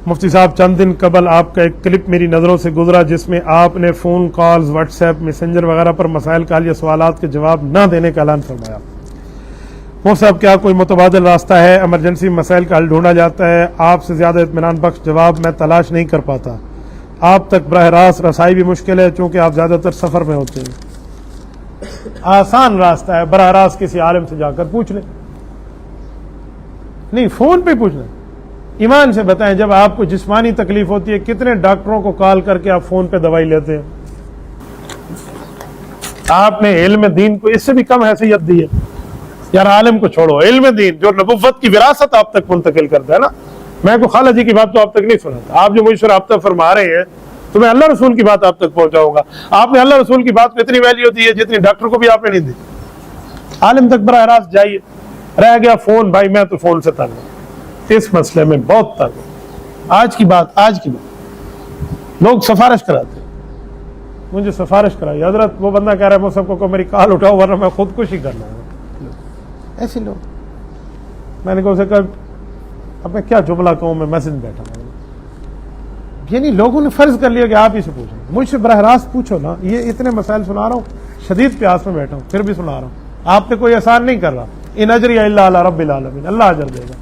مفتی صاحب چند دن قبل آپ کا ایک کلپ میری نظروں سے گزرا جس میں آپ نے phone calls, what's app, messenger وغیرہ پر مسائل کا حل یا سوالات کے جواب نہ دینے کا اعلان فرمایا۔ مفتی صاحب کیا کوئی متبادل راستہ ہے؟ ایمرجنسی مسائل کا حل ڈھونڈا جاتا ہے، آپ سے زیادہ اطمینان بخش جواب میں تلاش نہیں کر پاتا، آپ تک براہ راست رسائی بھی مشکل ہے چونکہ آپ زیادہ تر سفر میں ہوتے ہیں۔ آسان راستہ ہے، براہ راست کسی عالم سے جا کر پوچھ لیں، نہیں فون پہ پوچھ لیں۔ ایمان سے بتائیں جب آپ کو جسمانی تکلیف ہوتی ہے کتنے ڈاکٹروں کو کال کر کے آپ فون پہ دوائی لیتے ہیں؟ آپ نے علم دین کو اس سے بھی کم حیثیت دی ہے یار، عالم کو چھوڑو، علم دین جو نبوت کی وراثت آپ تک منتقل کرتا ہے نا۔ میں کو خالہ جی کی بات تو آپ تک نہیں سناتا، آپ جو مجھ سے رابطہ فرما رہے ہیں تو میں اللہ رسول کی بات آپ تک پہنچاؤں گا۔ آپ نے اللہ رسول کی بات کو اتنی ویلیو دی ہے جتنی ڈاکٹر کو بھی آپ نے نہیں دی۔ عالم تک براہ راست جائیے۔ رہ گیا فون، بھائی میں تو فون سے تنگ ہوں، اس مسئلے میں بہت تنگ ہوں۔ آج کی بات لوگ سفارش کراتے ہیں، مجھے سفارش کرائی، حضرت وہ بندہ کہہ رہا ہے مجھ کو میری کال اٹھاؤ ورنہ میں خودکشی کرنا ہے۔ ایسے لوگ، میں نے کہا اسے کہا اب میں کیا جملہ کہوں، میں میسج بیٹھا ہوں۔ یعنی لوگوں نے فرض کر لیا کہ آپ ہی سے پوچھیں، مجھ سے براہ راست پوچھو نا۔ یہ اتنے مسائل سنا رہا ہوں، شدید پیاس میں بیٹھا ہوں، پھر بھی سنا رہا ہوں۔ آپ پہ کوئی احسان نہیں کر رہا، ان اجری الا علی رب العالمین، اللہ اجر دے گا۔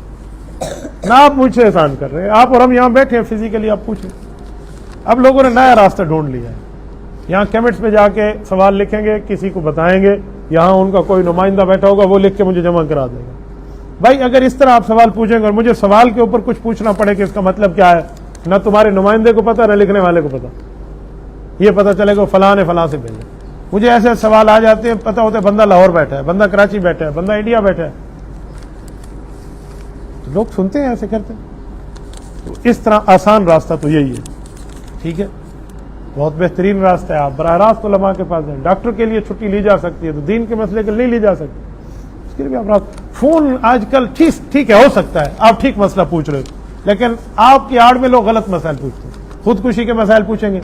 نہ آپ مجھ سے احسان کر رہے ہیں، آپ اور ہم یہاں بیٹھے ہیں فزیکلی، آپ پوچھیں۔ اب لوگوں نے نیا راستہ ڈھونڈ لیا ہے، یہاں کیمنٹس میں جا کے سوال لکھیں گے، کسی کو بتائیں گے، یہاں ان کا کوئی نمائندہ بیٹھا ہوگا، وہ لکھ کے مجھے جمع کرا دے گا۔ بھائی اگر اس طرح آپ سوال پوچھیں گے اور مجھے سوال کے اوپر کچھ پوچھنا پڑے کہ اس کا مطلب کیا ہے، نہ تمہارے نمائندے کو پتا نہ لکھنے والے کو پتا، یہ پتا چلے گا فلاں نے فلاں سے بھیجا۔ مجھے ایسے سوال آ جاتے ہیں، پتا ہوتا ہے بندہ لاہور بیٹھا ہے، بندہ کراچی بیٹھا ہے، بندہ انڈیا بیٹھا ہے، تو لوگ سنتے ہیں، ایسے کرتے ہیں۔ تو اس طرح آسان راستہ تو یہی ہے، ٹھیک ہے، بہت بہترین راستہ ہے۔ آپ براہ راست علماء کے پاس جائیں۔ ڈاکٹر کے لیے چھٹی لی جا سکتی ہے تو دین کے مسئلے کے لیے نہیں لی جا سکتی، اس کے لیے بھی آپ راست۔ فون آج کل ٹھیک ہے، ہو سکتا ہے آپ ٹھیک مسئلہ پوچھ رہے ہو، لیکن آپ کی آڑ میں لوگ غلط مسائل پوچھتے ہیں۔ خودکشی کے مسائل پوچھیں گے،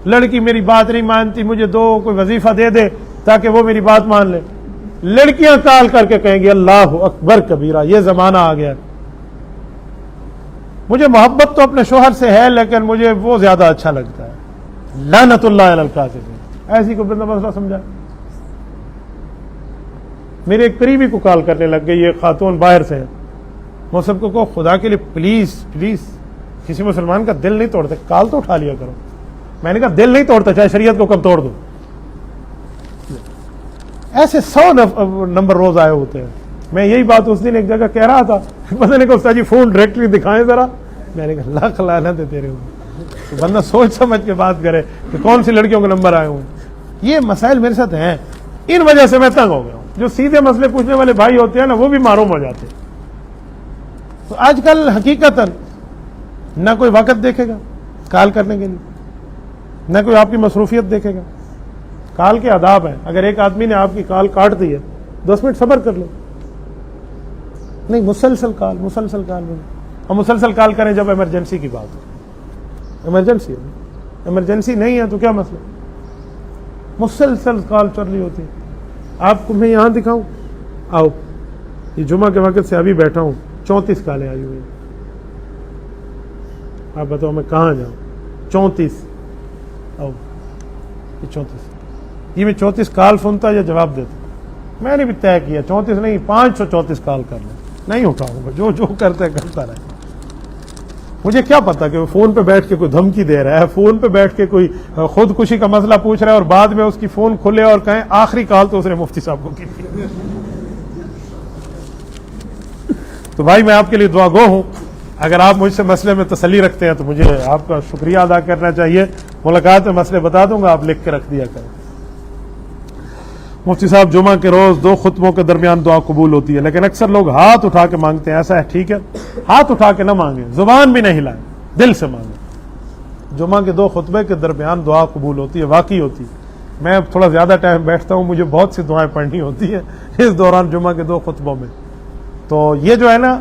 لڑکی میری بات نہیں مانتی، مجھے دو کوئی وظیفہ دے دے تاکہ وہ میری بات مان لے۔ لڑکیاں کال کر کے کہیں گی اللہ اکبر کبیرہ، یہ زمانہ آ گیا۔ مجھے محبت تو اپنے شوہر سے ہے لیکن مجھے وہ زیادہ اچھا لگتا ہے، لعنت اللہ علی الکاذبین۔ ایسی کو بندہ مسئلہ سمجھا۔ میرے ایک قریبی کو کال کرنے لگ گئی، یہ خاتون باہر سے ہے، وہ سب کو کہو خدا کے لیے پلیز کسی مسلمان کا دل نہیں توڑتے، کال تو اٹھا لیا کرو۔ میں نے کہا دل نہیں توڑتا چاہے شریعت کو کب توڑ دو۔ ایسے 100 نمبر روز آئے ہوتے ہیں۔ میں یہی بات اس دن ایک جگہ کہہ رہا تھا، بندے نے کہا استاد جی فون ڈائریکٹلی دکھائیں ذرا۔ میں نے کہا لاکھ لعنت ہے تیرے اوپر، تو بندہ سوچ سمجھ کے بات کرے کہ کون سی لڑکیوں کے نمبر آئے ہوئے۔ یہ مسائل میرے ساتھ ہیں، ان وجہ سے میں تنگ ہو گیا ہوں۔ جو سیدھے مسئلے پوچھنے والے بھائی ہوتے ہیں نا، وہ بھی معروم ہو جاتے ہیں۔ تو آج کل حقیقتاً نہ کوئی وقت دیکھے گا کال کرنے کے لیے، نہ کوئی آپ کی مصروفیت دیکھے گا۔ کال کے آداب ہیں، اگر ایک آدمی نے آپ کی کال کاٹ دی ہے 10 منٹ صبر کر لو، نہیں مسلسل کال اور مسلسل کال کریں جب ایمرجنسی کی بات ہو۔ ایمرجنسی نہیں ہے تو کیا مسئلہ، مسلسل کال چل رہی ہوتی ہے۔ آپ کو میں یہاں دکھاؤں، آؤ، یہ جمعہ کے وقت سے ابھی بیٹھا ہوں، 34 کالیں آئی ہوئی ہیں۔ آپ بتاؤ میں کہاں جاؤں؟ 34 آؤ، یہ 34 یہ میں 34 کال سنتا یا جواب دیتا؟ میں نے بھی طے کیا 34 نہیں 534 کال کر لیں، نہیں اٹھاؤں گا، جو کرتا ہے کرتا رہے۔ مجھے کیا پتا کہ وہ فون پہ بیٹھ کے کوئی دھمکی دے رہا ہے، فون پہ بیٹھ کے کوئی خودکشی کا مسئلہ پوچھ رہا ہے اور بعد میں اس کی فون کھلے اور کہیں آخری کال تو اس نے مفتی صاحب کو کی تھی۔ تو بھائی میں آپ کے لیے دعا گو ہوں، اگر آپ مجھ سے مسئلے میں تسلی رکھتے ہیں تو مجھے آپ کا شکریہ ادا کرنا چاہیے۔ ملاقات میں مسئلے بتا دوں گا، آپ لکھ کے رکھ دیا کریں۔ مفتی صاحب جمعہ کے روز 2 خطبوں کے درمیان دعا قبول ہوتی ہے، لیکن اکثر لوگ ہاتھ اٹھا کے مانگتے ہیں، ایسا ہے ٹھیک ہے؟ ہاتھ اٹھا کے نہ مانگیں، زبان بھی نہ ہلائیں، دل سے مانگیں۔ جمعہ کے 2 خطبے کے درمیان دعا قبول ہوتی ہے، واقعی ہوتی ہے۔ میں تھوڑا زیادہ ٹائم بیٹھتا ہوں، مجھے بہت سی دعائیں پڑھنی ہوتی ہیں اس دوران جمعہ کے 2 خطبوں میں۔ تو یہ جو ہے نا،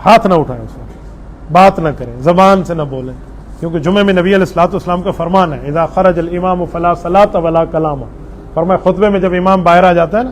ہاتھ نہ اٹھائیں، اس وقت بات نہ کریں، زبان سے نہ بولیں، کیونکہ جمعے میں نبی علیہ الصلوۃ والسلام کا فرمان ہے اذا خرج الامام فلا صلاۃ ولا کلام، فرمایا خطبے میں جب امام باہر آ جاتا ہے نا